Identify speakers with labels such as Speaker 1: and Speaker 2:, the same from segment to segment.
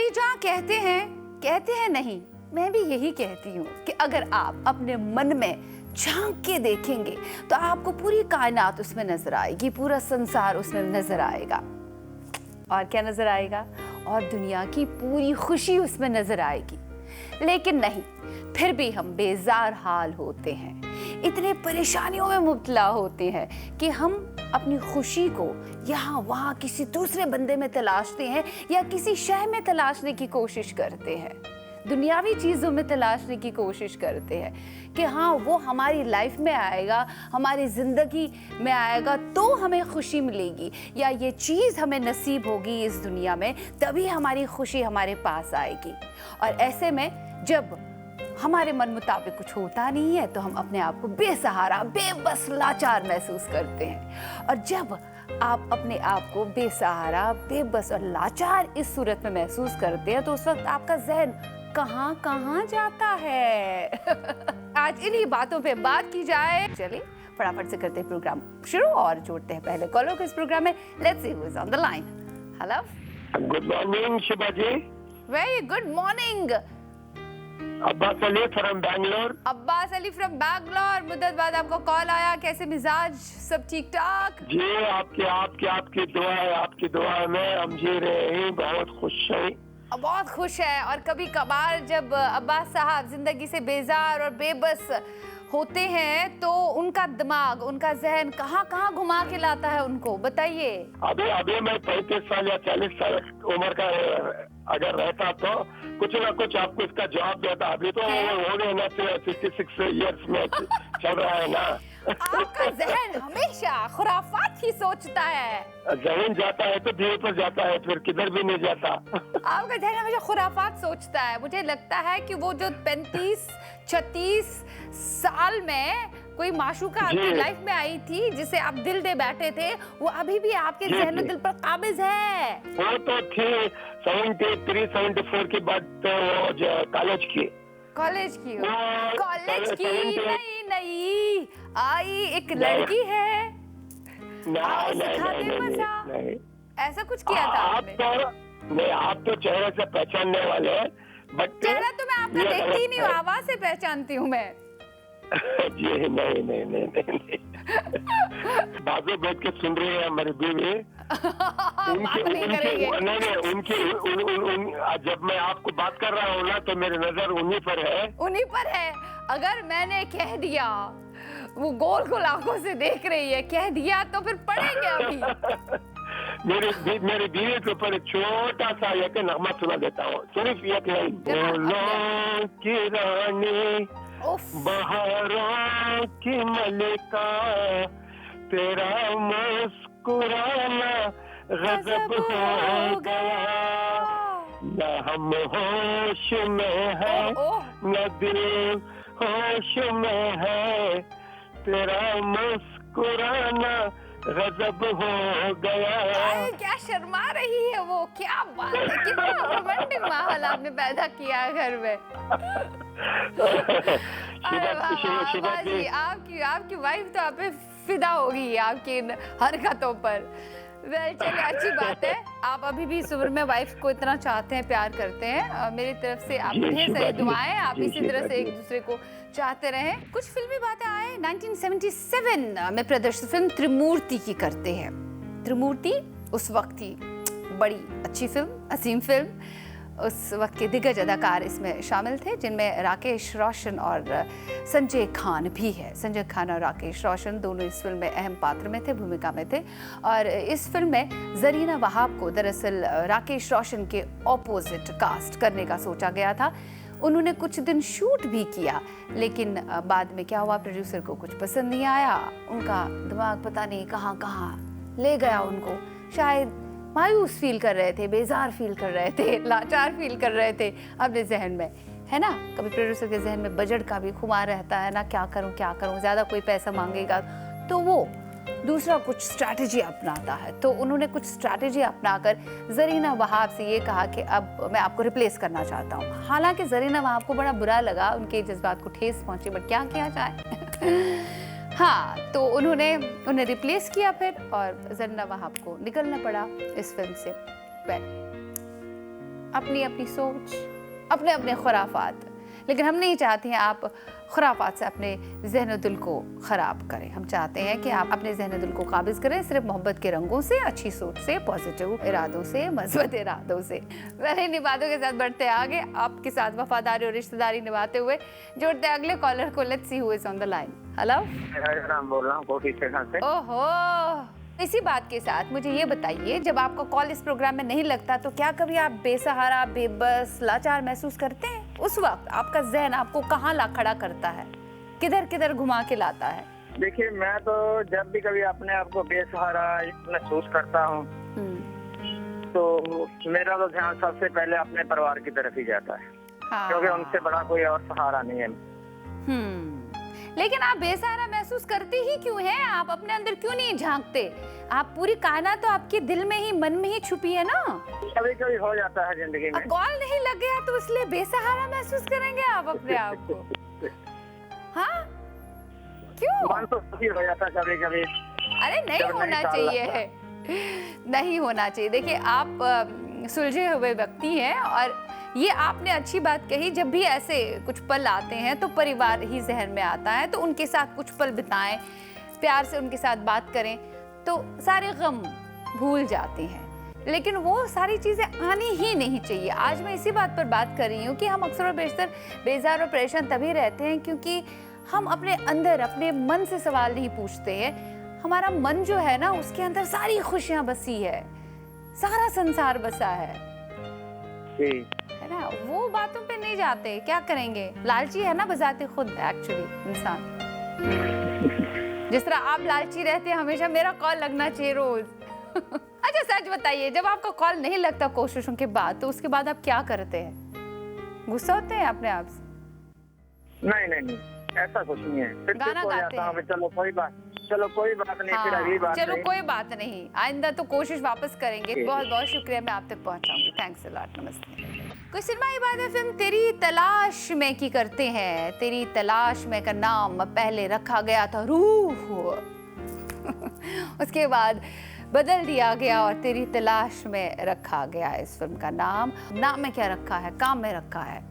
Speaker 1: जी जहाँ कहते हैं नहीं, मैं भी यही कहती हूँ कि अगर आप अपने मन में झांक के देखेंगे तो आपको पूरी कायनात उसमें नजर आएगी, पूरा संसार उसमें नजर आएगा। और क्या नजर आएगा? और दुनिया की पूरी खुशी उसमें नजर आएगी। लेकिन नहीं, फिर भी हम बेजार हाल होते हैं, इतने परेशानियों में मुब्तला होते हैं कि हम अपनी खुशी को यहाँ वहाँ किसी दूसरे बंदे में तलाशते हैं या किसी शय में तलाशने की कोशिश करते हैं, दुनियावी चीज़ों में तलाशने की कोशिश करते हैं कि हाँ वो हमारी लाइफ में आएगा, हमारी ज़िंदगी में आएगा तो हमें खुशी मिलेगी, या ये चीज़ हमें नसीब होगी इस दुनिया में तभी हमारी खुशी हमारे पास आएगी। और ऐसे में जब हमारे मन मुताबिक कुछ होता नहीं है तो हम अपने आप को बेसहारा, बेबस, लाचार महसूस करते हैं। और जब आप अपने आप को बेसहारा, बेबस और लाचार इस सूरत में महसूस करते हैं तो उस वक्त आपका जहन कहाँ कहाँ जाता है। आज इन्हीं बातों पे बात की जाए। चलिए फटाफट से करते हैं प्रोग्राम शुरू और जोड़ते हैं पहले कॉलर को इस प्रोग्राम में। Let's see who is on the line. Hello,
Speaker 2: good morning Shiba ji.
Speaker 1: Very good morning.
Speaker 2: Abbas Ali from Bangalore.
Speaker 1: Abbas Ali from Bangalore, मुद्दत बाद आपको कॉल आया, कैसे मिजाज, सब ठीक ठाक?
Speaker 2: जी आपकी दुआ है, आपकी दुआ में हम जी रहे हैं, बहुत खुश हैं।
Speaker 1: बहुत खुश है। और कभी कभार जब अब्बास साहब जिंदगी से बेजार और बेबस होते हैं तो उनका दिमाग, उनका जहन कहाँ कहाँ घुमा के लाता है उनको, बताइए।
Speaker 2: अभी मैं 35 साल या 40 साल उम्र का अगर रहता तो कुछ ना कुछ आपको इसका जवाब देता। अभी तो होने ना 66 इयर्स में चल रहा है ना।
Speaker 1: आपका जहन हमेशा खुराफात ही सोचता है।
Speaker 2: जहन जाता है तो धीरे पर जाता है, फिर किधर भी नहीं जाता।
Speaker 1: आपका जहन हमेशा खुराफात सोचता है। मुझे लगता है कि वो जो 35-36 साल में कोई माशूका आपकी लाइफ में आई थी जिसे आप दिल दे बैठे थे, वो अभी भी आपके जहन दिल पर काबिज है।
Speaker 2: वो तो थी 73-74 की बात, तो कॉलेज की नहीं आई एक लड़की है। नहीं,
Speaker 1: ऐसा कुछ किया था आपने?
Speaker 2: आप तो चेहरे से पहचानने वाले हैं, बट
Speaker 1: चेहरा तो मैं आपका देखती नहीं हूँ, आवाज से पहचानती हूँ मैं।
Speaker 2: जी नहीं। बाजू बैठ के सुन रही है हमारी बीवी। उनकी जब मैं आपको बात कर रहा हूँ ना तो मेरी नजर उन्हीं पर है।
Speaker 1: अगर मैंने कह दिया, वो गोल आंखों से देख रही है, कह दिया तो फिर पढ़ेंगे अभी।
Speaker 2: मेरी बीवी के ऊपर छोटा सा एक नगमा सुना देता हूँ, सिर्फ एक लाइन। बोलो की रानी, बहारों की मलिका, तेरा मुस्कुराना गजब हो गया, न हम होश में है न दिल होश में है, तेरा मुस्कुराना गजब हो गया।
Speaker 1: क्या शर्मा रही है वो, क्या बात है, कितना रोमांटिक माहौल आपने पैदा किया है घर में। आपकी वाइफ तो आप पे फिदा होगी आपकी इन हरकतों पर। चलिए अच्छी बात है, आप अभी भी इस उम्र में वाइफ को इतना चाहते हैं, प्यार करते हैं। मेरी तरफ से आप ढेर सारी दुआएं, आप इसी तरह से एक दूसरे को चाहते रहें। कुछ फिल्मी बातें आए 1977 में प्रदर्शित फिल्म त्रिमूर्ति की करते हैं। त्रिमूर्ति उस वक्त की बड़ी अच्छी फिल्म, असीम फिल्म। उस वक्त के दिग्गज अदाकार इसमें शामिल थे, जिनमें राकेश रोशन और संजय खान भी है। संजय खान और राकेश रोशन दोनों इस फिल्म में अहम पात्र में थे, भूमिका में थे। और इस फिल्म में जरीना वहाब को दरअसल राकेश रोशन के ऑपोजिट कास्ट करने का सोचा गया था। उन्होंने कुछ दिन शूट भी किया, लेकिन बाद में क्या हुआ, प्रोड्यूसर को कुछ पसंद नहीं आया। उनका दिमाग पता नहीं कहाँ कहाँ ले गया उनको, शायद मायूस फील कर रहे थे, बेजार फील कर रहे थे, लाचार फील कर रहे थे अपने जहन में, है ना। कभी प्रोड्यूसर के जहन में बजट का भी खुमार रहता है ना, क्या करूं, ज़्यादा कोई पैसा मांगेगा तो वो दूसरा कुछ स्ट्रैटेजी अपनाता है। तो उन्होंने कुछ स्ट्रैटेजी अपनाकर जरीना वहाब से ये कहा कि अब मैं आपको रिप्लेस करना चाहता हूँ। हालांकि जरीना वहाब को बड़ा बुरा लगा, उनके जज्बात को ठेस पहुंची, बट क्या किया जाए। हाँ, तो उन्हें रिप्लेस किया फिर, और जरीना वहाब को निकलना पड़ा इस फिल्म से। अपनी अपनी सोच, अपने अपने खुराफात, लेकिन हम नहीं चाहते हैं आप खुराफात से अपने ज़हन दिल को ख़राब करें। हम चाहते हैं कि आप अपने ज़हन दिल को काबिज़ करें सिर्फ मोहब्बत के रंगों से, अच्छी सोच से, पॉजिटिव इरादों से, मज़बूत इरादों से। वैसे इन्हीं बातों के साथ बढ़ते आगे, आपके साथ वफादारी और रिश्तेदारी निभाते हुए जोड़ते अगले कॉलर को। Let's see who is on the line. Hello,
Speaker 3: बोल रहा हूँ कोठी स्टेशन से।
Speaker 1: ओहो, इसी बात के साथ मुझे ये बताइए, जब आपका कॉल इस प्रोग्राम में नहीं लगता तो क्या कभी आप बेसहारा, बेबस, लाचार महसूस करते हैं? उस वक्त आपका ज़हन आपको कहाँ ला खड़ा करता है, किधर किधर घुमा के लाता है?
Speaker 3: देखिए, मैं तो जब भी कभी अपने आप को बेसहारा महसूस करता हूँ तो मेरा तो ध्यान सबसे पहले अपने परिवार की तरफ ही जाता है।
Speaker 1: हाँ।
Speaker 3: क्योंकि उनसे बड़ा कोई और सहारा नहीं है।
Speaker 1: लेकिन आप बेसहारा महसूस करते ही क्यों हैं? आप अपने अंदर क्यों नहीं झांकते? आप पूरी कायनात तो आपके दिल में ही, मन में ही छुपी है ना।
Speaker 3: कभी कभी हो जाता है जिंदगी में।
Speaker 1: कॉल नहीं लग गया तो इसलिए बेसहारा महसूस करेंगे आप अपने आप को? हाँ, क्यों?
Speaker 3: मन तो दुखी हो जाता है कभी कभी।
Speaker 1: अरे नहीं होना चाहिए, नहीं होना चाहिए। देखिए, आप सुलझे हुए व्यक्ति हैं और ये आपने अच्छी बात कही। जब भी ऐसे कुछ पल आते हैं तो परिवार ही जहन में आता है, तो उनके साथ कुछ पल बिताएं, प्यार से उनके साथ बात करें तो सारे गम भूल जाते हैं। लेकिन वो सारी चीज़ें आनी ही नहीं चाहिए। आज मैं इसी बात पर बात कर रही हूँ कि हम अक्सर और बेशतर बेजार और परेशान तभी रहते हैं क्योंकि हम अपने अंदर, अपने मन से सवाल नहीं पूछते हैं। हमारा मन जो है ना, उसके अंदर सारी खुशियाँ बसी है, सारा संसार बसा है ना। वो बातों पे नहीं जाते, क्या करेंगे? लालची है ना बजाते खुद एक्चुअली इंसान। जिस तरह आप लालची रहते हैं, हमेशा मेरा कॉल लगना चाहिए रोज। अच्छा सच बताइए, जब आपका कॉल नहीं लगता कोशिशों के बाद, तो उसके बाद आप क्या करते हैं? गुस्सा होते हैं अपने आप से?
Speaker 3: नहीं, ऐसा कुछ नहीं है। फिर
Speaker 1: गाना गाते हैं?
Speaker 3: चलो कोई बात नहीं, फिर अगली बात
Speaker 1: चलो
Speaker 3: नहीं।
Speaker 1: कोई बात नहीं, आइंदा तो कोशिश वापस करेंगे। बहुत बहुत शुक्रिया, मैं आप तक पहुंचाऊंगी। थैंक्स अ लॉट, नमस्ते। कोई सिनेमा इबाद फिल्म तेरी तलाश में की करते हैं। तेरी तलाश में का नाम पहले रखा गया था रूह, उसके बाद बदल दिया गया और तेरी तलाश में रखा गया इस फिल्म का नाम। नाम में क्या रखा है? काम में रखा है।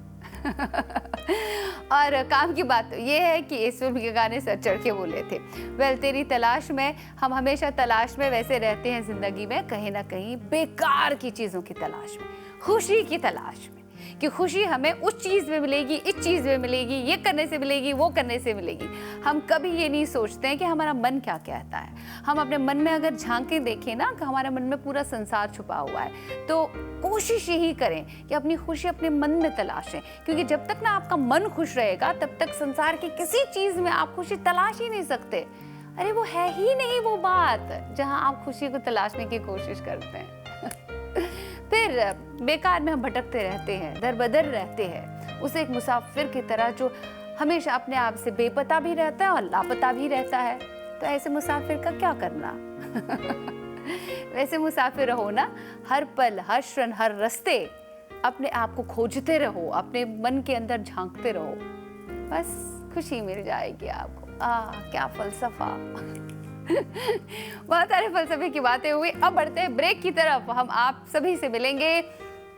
Speaker 1: और काम की बात तो ये है कि इस फिल्म के गाने सर चढ़ के बोले थे। वेल, तेरी तलाश में हम हमेशा तलाश में वैसे रहते हैं जिंदगी में, कहीं ना कहीं बेकार की चीज़ों की तलाश में, खुशी की तलाश में, कि खुशी हमें उस चीज़ में मिलेगी, इस चीज़ में मिलेगी, ये करने से मिलेगी, वो करने से मिलेगी। हम कभी ये नहीं सोचते हैं कि हमारा मन क्या कहता है। हम अपने मन में अगर झांक के देखें ना, कि हमारे मन में पूरा संसार छुपा हुआ है, तो कोशिश यही करें कि अपनी खुशी अपने मन में तलाशें। क्योंकि जब तक ना आपका मन खुश रहेगा, तब तक संसार की किसी चीज़ में आप खुशी तलाश ही नहीं सकते। अरे वो है ही नहीं वो बात जहाँ आप खुशी को तलाशने की कोशिश करते हैं। फिर बेकार में हम भटकते रहते हैं, दर बदर रहते हैं, उसे एक मुसाफिर की तरह जो हमेशा अपने आप से बेपता भी रहता है और लापता भी रहता है। तो ऐसे मुसाफिर का क्या करना? वैसे मुसाफिर रहो ना, हर पल, हर क्षण, हर रास्ते अपने आप को खोजते रहो, अपने मन के अंदर झांकते रहो, बस खुशी मिल जाएगी आपको। क्या फलसफा। बहुत सारे फलसफे की बातें हुई। अब बढ़ते हैं ब्रेक की तरफ। हम आप सभी से मिलेंगे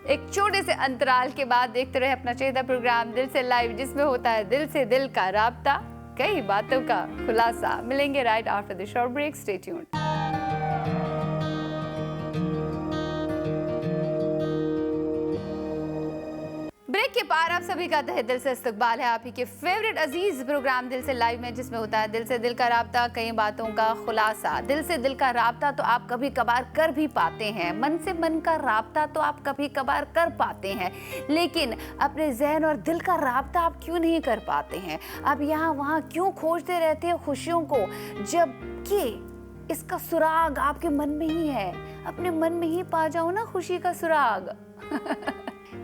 Speaker 1: एक छोटे से अंतराल के बाद। देखते रहे अपना चहेता प्रोग्राम दिल से लाइव, जिसमें होता है दिल से दिल का राब्ता, कई बातों का खुलासा। मिलेंगे right after the short break. Stay tuned. Break के पार आप सभी का तहे दिल से इस्तकबाल है आप ही के फेवरेट अजीज प्रोग्राम दिल से लाइव में, जिसमें होता है दिल से दिल का राब्ता, कई बातों का खुलासा। दिल से दिल का राब्ता तो आप कभी कभार कर भी पाते हैं, मन से मन का राब्ता तो आप कभी कभार कर पाते हैं, लेकिन अपने जहन और दिल का राब्ता आप क्यों नहीं कर पाते हैं? आप यहाँ वहाँ क्यों खोजते रहते हैं खुशियों को, जबकि इसका सुराग आपके मन में ही है? अपने मन में ही पा जाओ ना खुशी का सुराग।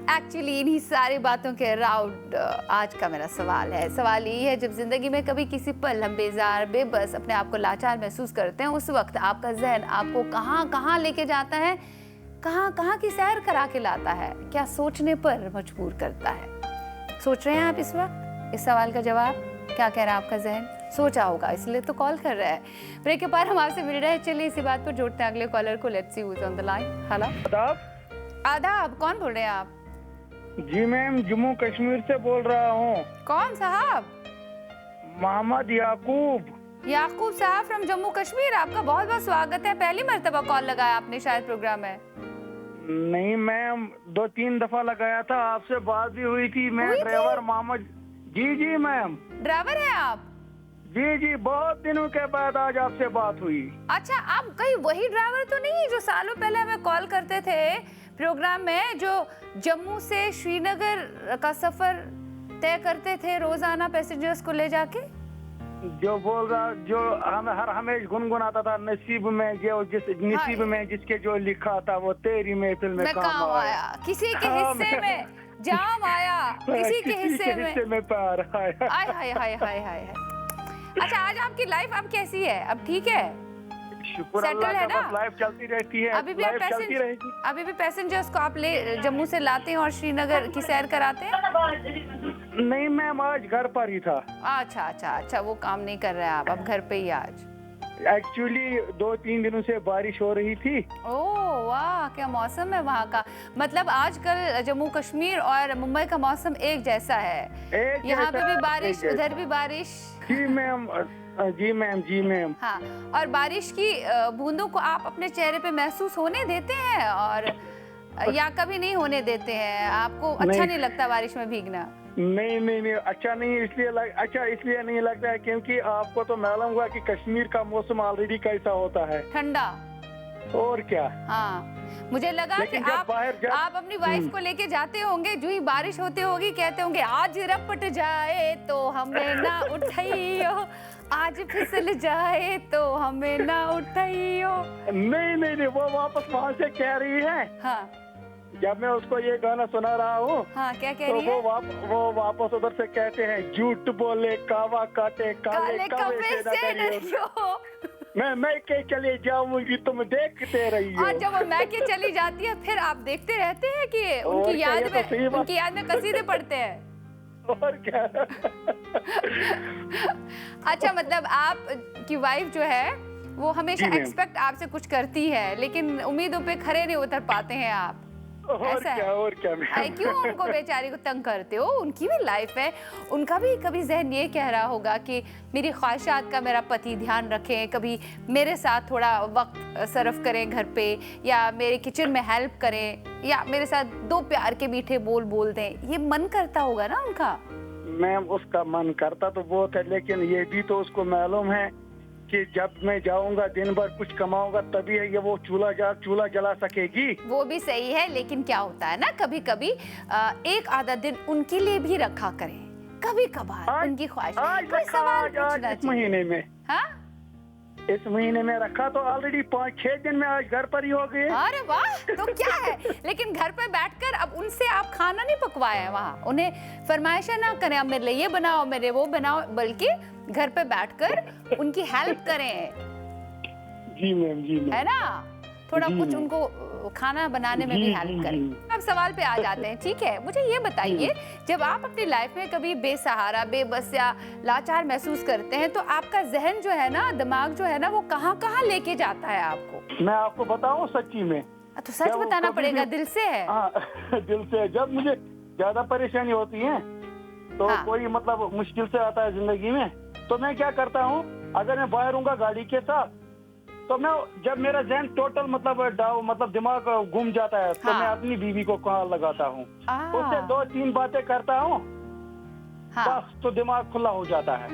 Speaker 1: एक्चुअली इन्हीं सारी बातों के अराउंड आज का मेरा सवाल है। सवाल ये है, जब जिंदगी में कभी किसी पल हम बेजार, बेबस, अपने आप को लाचार महसूस करते हैं, उस वक्त आपका जहन आपको कहाँ कहाँ लेके जाता है, कहाँ कहाँ की सैर करा के लाता है, क्या सोचने पर मजबूर करता है? सोच रहे हैं आप इस वक्त इस सवाल का जवाब? क्या कह रहा है आपका जहन? सोचा होगा, इसलिए तो कॉल कर रहा है। ब्रेक के पार हम आपसे मिल रहे हैं। चलिए इसी बात पर जोड़ते हैं अगले कॉलर को। Let's see who is on the line. Hello, आदाब, कौन बोल रहे हैं आप?
Speaker 4: जी मैम, जम्मू कश्मीर से बोल रहा हूँ।
Speaker 1: कौन साहब?
Speaker 4: मोहम्मद याकूब।
Speaker 1: याकूब साहब फ्रॉम जम्मू कश्मीर, आपका बहुत बहुत स्वागत है। पहली मर्तबा कॉल लगाया आपने शायद प्रोग्राम में।
Speaker 4: नहीं मैम, 2-3 दफा लगाया था, आपसे बात भी हुई थी। मैं
Speaker 1: हुई थी?
Speaker 4: ड्राइवर मोहम्मद। जी मैम।
Speaker 1: ड्राइवर हैं आप?
Speaker 4: जी, बहुत दिनों के बाद आज आपसे बात हुई।
Speaker 1: अच्छा, आप कहीं वही ड्राइवर तो नहीं जो सालों पहले हमें कॉल करते थे प्रोग्राम में, जो जम्मू से श्रीनगर का सफर तय करते थे रोजाना पैसेंजर्स को ले जाके?
Speaker 4: जो बोल रहा, जो हम हर हमेशा गुनगुनाता था, नसीब में जो नसीब में जिसके जो लिखा था वो तेरी महफिल में काम आया।
Speaker 1: किसी के हिस्से में जाम आया, किसी के हिस्से में
Speaker 4: प्यार आया।
Speaker 1: हाय हाय हाय हाय हाय। अच्छा, आज आपकी लाइफ अब कैसी है? अब ठीक है?
Speaker 4: शुक्र
Speaker 1: सेटल
Speaker 4: अल्लाह
Speaker 1: है
Speaker 4: का,
Speaker 1: ना?
Speaker 4: बस लाइफ चलती रहती है।
Speaker 1: अभी भी आप अभी भी पैसेंजर्स को आप ले जम्मू से लाते हैं और श्रीनगर की सैर कराते हैं?
Speaker 4: नहीं मैम, आज घर पर ही था।
Speaker 1: अच्छा, वो काम नहीं कर रहे हैं आप, अब घर पे ही आज।
Speaker 4: एक्चुअली 2-3 दिनों से बारिश हो रही थी।
Speaker 1: ओह वाह, क्या मौसम है वहाँ का। मतलब आजकल जम्मू कश्मीर और मुंबई का मौसम एक जैसा है। यहाँ पे भी बारिश, उधर भी बारिश।
Speaker 4: जी मैम, जी मैम।
Speaker 1: हाँ, और बारिश की बूंदों को आप अपने चेहरे पे महसूस होने देते हैं और या कभी नहीं होने देते हैं? आपको अच्छा नहीं लगता बारिश में भीगना?
Speaker 4: नहीं, अच्छा नहीं इसलिए नहीं लगता है क्योंकि आपको तो मालूम हुआ कि कश्मीर का मौसम ऑलरेडी कैसा होता है,
Speaker 1: ठंडा।
Speaker 4: और क्या।
Speaker 1: हाँ, मुझे लगा कि
Speaker 4: जब
Speaker 1: आप अपनी वाइफ को लेके जाते होंगे, जो ही बारिश होती होगी कहते होंगे आज रपट जाए तो हमें ना उठाइयो, आज फिसल जाए तो हमें ना उठाइयो।
Speaker 4: नहीं, वो वापस वहाँ से कह रही है।
Speaker 1: हाँ,
Speaker 4: जब मैं उसको ये गाना सुना रहा हूँ,
Speaker 1: हाँ, क्या कह
Speaker 4: तो
Speaker 1: रही है?
Speaker 4: वो वापस उधर से कहते हैं, झूठ बोले कावा काटे, काले कवे से न डरियो। मैं के चले जाऊंगी, तुम देखते रहियो।
Speaker 1: और जब वो मैं के चली जाती है फिर आप देखते रहते हैं कि उनकी याद में कसीदे पढ़ते हैं।
Speaker 4: और क्या।
Speaker 1: अच्छा, मतलब आप की वाइफ जो है वो हमेशा एक्सपेक्ट आपसे कुछ करती है, लेकिन उम्मीदों पे खरे नहीं उतर पाते हैं आप।
Speaker 4: और क्या
Speaker 1: क्यों उनको बेचारी को तंग करते हो? उनकी भी लाइफ है, उनका भी कभी जहन ये कह रहा होगा कि मेरी ख्वाहिशात का मेरा पति ध्यान रखे, कभी मेरे साथ थोड़ा वक्त सर्फ करें घर पे, या मेरे किचन में हेल्प करें, या मेरे साथ 2 प्यार के मीठे बोल दें। ये मन करता होगा ना उनका?
Speaker 4: मैम, उसका मन करता तो बहुत है, लेकिन ये भी तो उसको मालूम है कि जब मैं जाऊंगा दिन भर कुछ कमाऊंगा तभी ये वो चूल्हा जला सकेगी।
Speaker 1: वो भी सही है, लेकिन क्या होता है ना, कभी कभी एक आधा दिन उनके लिए भी रखा करें, कभी कभार उनकी ख्वाहिश।
Speaker 4: इस महीने में,
Speaker 1: हाँ,
Speaker 4: इस महीने में रखा तो ऑलरेडी 5-6 दिन में आज घर पर ही हो गए।
Speaker 1: अरे वाह, तो क्या है। लेकिन घर पे बैठकर अब उनसे आप खाना नहीं पकवाए हैं वहाँ, उन्हें फरमाइशा ना करें अब मेरे लिए ये बनाओ, मेरे वो बनाओ, बल्कि घर पे बैठकर उनकी हेल्प करें।
Speaker 4: जी मैम,
Speaker 1: है ना, थोड़ा कुछ उनको खाना बनाने में भी हेल्प करें। अब सवाल पे आ जाते हैं, ठीक है? मुझे ये बताइए, जब आप अपनी लाइफ में कभी बेसहारा, बेबस या लाचार महसूस करते हैं तो आपका जहन जो है ना, दिमाग जो है ना, वो कहाँ लेके जाता है आपको?
Speaker 4: मैं आपको बताऊं सच्ची में?
Speaker 1: तो सच बताना पड़ेगा, दिल से है?
Speaker 4: हाँ, दिल से। जब मुझे ज्यादा परेशानी होती है तो कोई मतलब मुश्किल से आता है जिंदगी में, तो मैं क्या करता हूँ, अगर मैं बाहर हूँ गाड़ी के साथ, तो मैं जब मेरा जहन टोटल मतलब दिमाग घूम जाता है, तो मैं अपनी बीवी को कॉल लगाता हूँ, उससे 2-3 बातें करता हूँ, बस तो दिमाग खुला हो जाता है।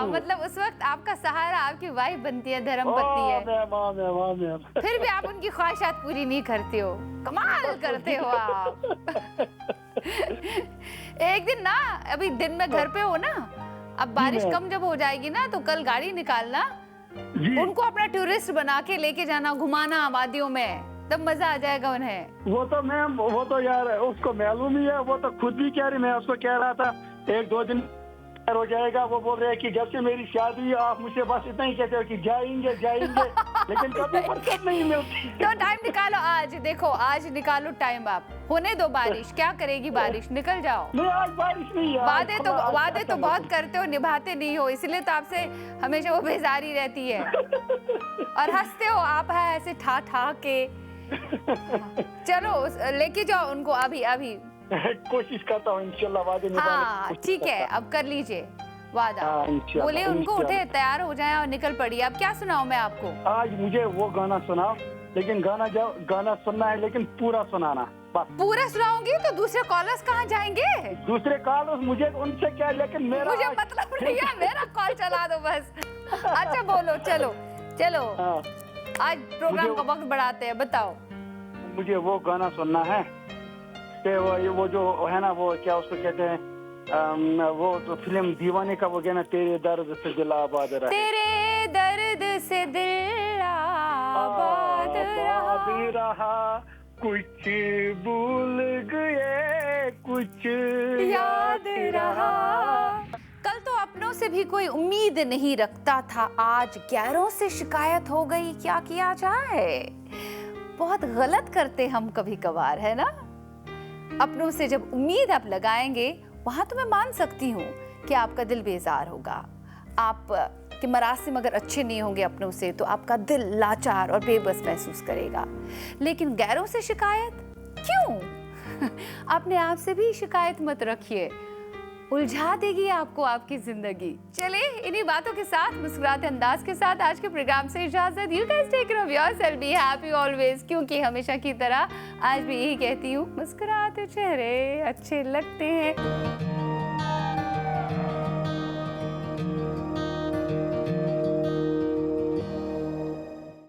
Speaker 1: मतलब उस वक्त आपका सहारा आपकी वाइफ बनती है, धर्मपत्नी है। फिर भी आप उनकी ख्वाहिशात पूरी नहीं करते हो, कमाल करते हो आप। एक दिन ना, अभी दिन में घर पे हो ना, अब बारिश कम जब हो जाएगी ना, तो कल गाड़ी निकालना, उनको अपना टूरिस्ट बना के लेके जाना, घुमाना वादियों में, तब मजा आ जाएगा उन्हें।
Speaker 4: वो तो यार उसको मालूम ही है, वो तो खुद भी कह रही, मैं उसको कह रहा था 1-2 दिन हो जाएगा। वो बोल रहे हैं कि जब से मेरी शादी हुई आप मुझसे बस इतना ही कहते हो कि जाएंगे, लेकिन कभी फुर्सत नहीं मिलती।
Speaker 1: तो टाइम निकालो आज, देखो आज निकालो टाइम, आप होने दो बारिश, क्या करेगी बारिश, निकल जाओ।
Speaker 4: नहीं, आज बारिश नहीं है।
Speaker 1: वादे तो बहुत करते हो, निभाते नहीं हो, इसलिए तो आपसे हमेशा वो बेजारी रहती है। और हंसते हो आप, है ऐसे ठा के चलो लेके जाओ उनको अभी अभी।
Speaker 4: कोशिश करता हूँ इंशाल्लाह वादे निभाने की
Speaker 1: हाँ
Speaker 4: कोशिश
Speaker 1: ठीक है,
Speaker 4: करता
Speaker 1: अब कर लीजिए वादा।
Speaker 4: हाँ, इंशाल्लाह,
Speaker 1: बोले उनको उठे,
Speaker 4: इंशाल्लाह।
Speaker 1: तैयार हो जाए और निकल पड़िए। अब क्या सुनाऊं मैं आपको?
Speaker 4: हूँ। आज मुझे वो गाना सुनाओ, लेकिन गाना सुनना है, लेकिन पूरा सुनाना बस।
Speaker 1: पूरा सुनाऊंगी तो दूसरे कॉलर्स कहाँ जाएंगे?
Speaker 4: दूसरे कॉल मुझे उनसे क्या, लेकिन मेरा
Speaker 1: मुझे
Speaker 4: आज-
Speaker 1: मतलब नहीं है, मेरा कॉल चला दो बस। अच्छा बोलो, चलो चलो
Speaker 4: हाँ,
Speaker 1: आज प्रोग्राम
Speaker 4: मुझे-
Speaker 1: का वक्त बढ़ाते हैं, बताओ।
Speaker 4: मुझे वो गाना सुनना है कि वो जो है ना, वो क्या उसको कहते हैं, वो तो फिल्म दीवाने का वो गाना, तेरे दर्द से दिल आबाद रहा,
Speaker 1: तेरे दर्द से दिल आबाद रहा,
Speaker 4: कुछ भूल गए कुछ
Speaker 1: याद रहा। कल तो अपनों से भी कोई उम्मीद नहीं रखता था, आज गैरों से शिकायत हो गई, क्या किया जाए? बहुत गलत करते हम कभी कभार, है ना? अपनों से जब उम्मीद आप लगाएंगे, वहां तो मैं मान सकती हूँ कि आपका दिल बेजार होगा, आप के मरासिम अगर अच्छे नहीं होंगे अपनों से, तो आपका दिल लाचार और बेबस महसूस करेगा। लेकिन गैरों से शिकायत क्यों? अपने आप से भी शिकायत मत रखिए, उलझा देगी आपको आपकी जिंदगी। चलिए इन्हीं बातों के साथ, मुस्कुराते अंदाज के साथ आज के प्रोग्राम से इजाजत। You guys take care of yourself, be happy always, क्योंकि हमेशा की तरह आज भी यही कहती हूँ, मुस्कुराते चेहरे अच्छे लगते हैं।